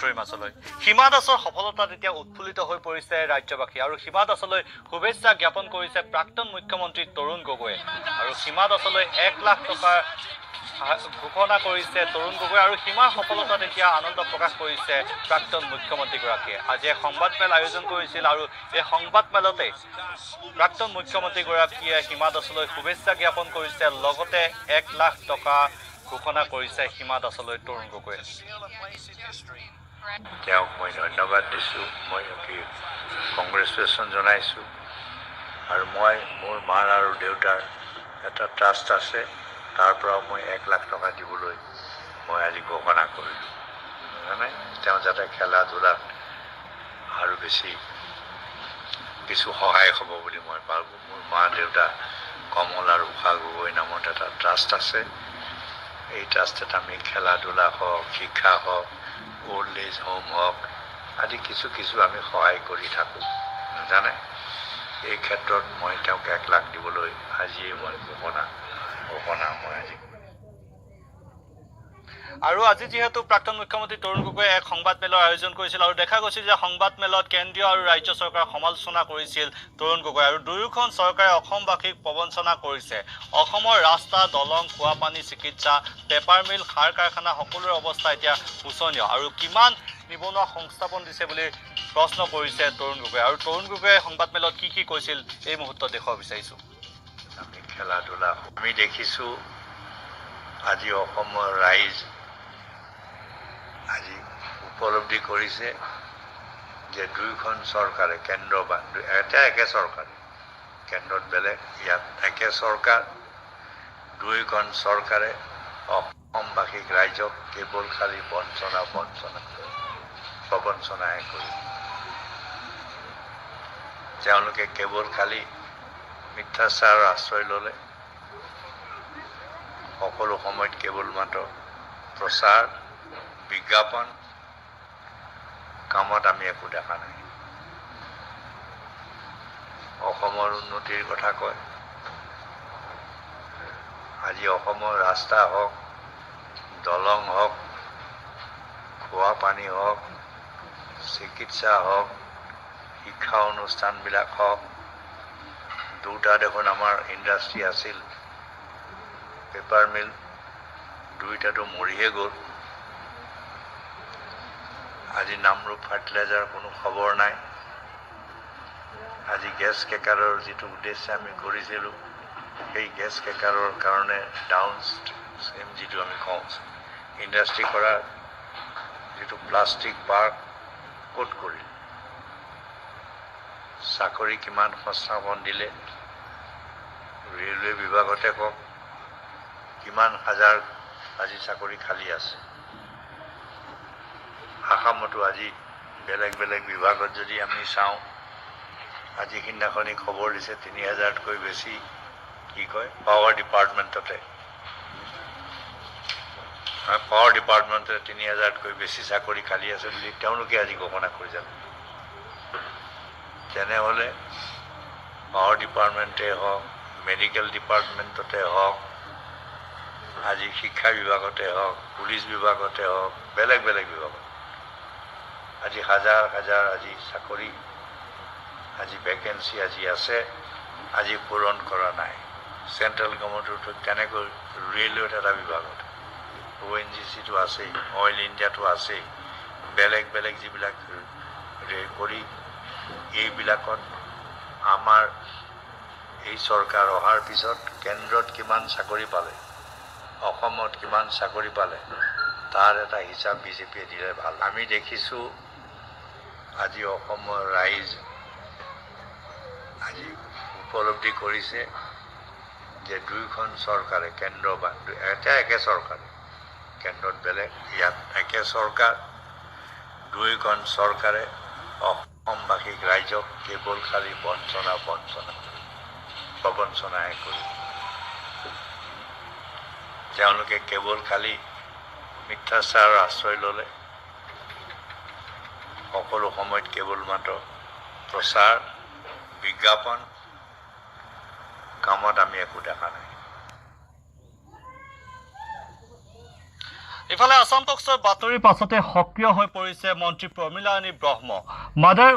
বাতৰি মাজলৈ হিমা দাসৰ সফলতাত এতিয়া উৎফুল্লিত হৈ পৰিছে ৰাজ্যবাসী আৰু হিমা দাসলৈ শুভেচ্ছা জ্ঞাপন কৰিছে প্ৰাক্তন মুখ্যমন্ত্ৰী তৰুণ গগৈয়ে আৰু হিমা দাসলৈ 1 লাখ টকাৰ ঘোষণা কৰিছে তৰুণ গগৈ আৰু হিমাৰ সফলতাত এতিয়া আনন্দ প্ৰকাশ কৰিছে প্ৰাক্তন মুখ্যমন্ত্ৰীগৰাকীয়ে আজি সংবাদমেল আয়োজন কৰিছিল আৰু এই সংবাদমেলতে প্ৰাক্তন মুখ্যমন্ত্ৰীগৰাকীয়ে হিমা দাসলৈ শুভেচ্ছা জ্ঞাপন কৰিছে লগতে 1 লাখ টকা ঘোষণা কৰিছে হিমা দাসলৈ তৰুণ গগৈয়ে তেওঁক মই ধন্যবাদ দিছোঁ মই কংগ্ৰেচুলেশ্যন জনাইছোঁ আৰু মই মোৰ মাৰ আৰু দেউতাৰ এটা ট্ৰাষ্ট আছে তাৰ পৰা মই 1 লাখ টকা দিবলৈ মই আজি ঘোষণা কৰিলোঁ মানে তেওঁ যাতে খেলা ধূলাত আৰু বেছি কিছু সহায় হ'ব বুলি মই ভাবোঁ মোৰ মা দেউতা কমল আৰু উষা গগৈ নামত এটা ট্ৰাষ্ট আছে এই ট্ৰাষ্টত আমি খেলা ধূলা হওক শিক্ষা হওক ওল্ড এজ হোম হওক আদি কিছু আমি সহায় কৰি থাকোঁ জানে এই ক্ষেত্ৰত মই তেওঁক 1 লাখ দিবলৈ আজিয়ে মই ঘোষণা মই আজি আৰু আজি যেহেতু প্ৰাক্তন মুখ্যমন্ত্ৰী তৰুণ গগৈয়ে এক সংবাদমেলৰ আয়োজন কৰিছিল আৰু দেখা গৈছিল যে সংবাদমেলত কেন্দ্ৰীয় আৰু ৰাজ্য চৰকাৰৰ সমালোচনা কৰিছিল তৰুণ গগৈ আৰু দুয়োখন চৰকাৰে অসমবাসীক প্ৰবঞ্চনা কৰিছে অসমৰ ৰাস্তা দলং খোৱা পানী চিকিৎসা পেপাৰ মিল সাৰ কাৰখানা সকলোৰে অৱস্থা এতিয়া শোচনীয় আৰু কিমান নিবনুৱা সংস্থাপন দিছে বুলি প্ৰশ্ন কৰিছে তৰুণ গগৈ আৰু তৰুণ গগৈয়ে সংবাদমেলত কি কৈছিল এই মুহূৰ্তত দেখুৱাব বিচাৰিছোঁ আমি খেলা ধূলা আমি দেখিছোঁ আজি অসমৰ ৰাইজ আজি উপলব্ধি কৰিছে যে দুয়োখন চৰকাৰে কেন্দ্ৰ বা একে চৰকাৰে কেন্দ্ৰত বেলেগ ইয়াত একে চৰকাৰ দুয়োখন চৰকাৰে অসমবাসীক ৰাইজক কেৱল খালী প্ৰবঞ্চনাহে কৰি তেওঁলোকে কেৱল খালী মিথ্যাচাৰৰ আশ্ৰয় ল'লে সকলো সময়ত কেৱল মাত্ৰ প্ৰচাৰ বিজ্ঞাপন কামত আমি একো দেখা নাই অসমৰ উন্নতিৰ কথা কয় আজি অসমৰ ৰাস্তা হওক দলং হওক খোৱা পানী হওক চিকিৎসা হওক শিক্ষা অনুষ্ঠানবিলাক হওক দুটা দেখোন আমাৰ ইণ্ডাষ্ট্ৰী আছিল পেপাৰ মিল দুইটাতো মৰিহে গ'ল আজি নামৰূপ ফাৰ্টিলাইজাৰ কোনো খবৰ নাই আজি গেছ ক্ৰেকাৰৰ যিটো উদ্দেশ্যে আমি কৰিছিলোঁ সেই গেছ ক্ৰেকাৰৰ কাৰণে ডাউন ষ্ট্ৰীম যিটো আমি কওঁ ইণ্ডাষ্ট্ৰী কৰাৰ যিটো প্লাষ্টিক পাৰ্ক ক'ত কৰিল চাকৰি কিমান সংস্থাপন দিলে ৰেলৱে বিভাগতে কওক কিমান হাজাৰ আজি চাকৰি খালী আছে আসামতো আজি বেলেগ বিভাগত যদি আমি চাওঁ আজি সিদিনাখনি খবৰ দিছে 3000তকৈ বেছি কি কয় পাৱাৰ ডিপাৰ্টমেণ্টতে 3000তকৈ বেছি চাকৰি খালী আছে বুলি তেওঁলোকে আজি ঘোষণা কৰি যাব তেনেহ'লে পাৱাৰ ডিপাৰ্টমেণ্টে হওক মেডিকেল ডিপাৰ্টমেণ্টতে হওক আজি শিক্ষা বিভাগতে হওক পুলিচ বিভাগতে হওক বেলেগ বিভাগত আজি হাজাৰ আজি চাকৰি আজি ভেকেঞ্চি আজি আছে আজি পূৰণ কৰা নাই চেণ্ট্ৰেল গভৰ্ণমেণ্টতো তেনেকৈ ৰেলৱেত এটা বিভাগত ONGCটো আছেই অইল ইণ্ডিয়াটো আছেই বেলেগ যিবিলাক কৰি এইবিলাকত আমাৰ এই চৰকাৰ অহাৰ পিছত কেন্দ্ৰত কিমান চাকৰি পালে অসমত কিমান চাকৰি পালে তাৰ এটা হিচাপ বিজেপিয়ে দিলে ভাল আমি দেখিছোঁ আজি অসমৰ ৰাইজ আজি উপলব্ধি কৰিছে যে দুয়োখন চৰকাৰে কেন্দ্ৰ বা একে চৰকাৰে কেন্দ্ৰত বেলেগ ইয়াত একে চৰকাৰ দুয়োখন চৰকাৰে অসমবাসীক ৰাইজক কেৱল খালী প্ৰবঞ্চনাহে কৰি তেওঁলোকে কেৱল খালী মিথ্যাচাৰৰ আশ্ৰয় ল'লে সকলো সময়ত কেৱল মাত্ৰ প্ৰচাৰ বিজ্ঞাপন কামত আমি একো দেখা নাই ইফালে আসাম টক্সৰ বাতৰিৰ পাছতে সক্ৰিয় হৈ পৰিছে মন্ত্ৰী প্ৰমীলাৰাণী ব্ৰহ্ম। মাদাৰ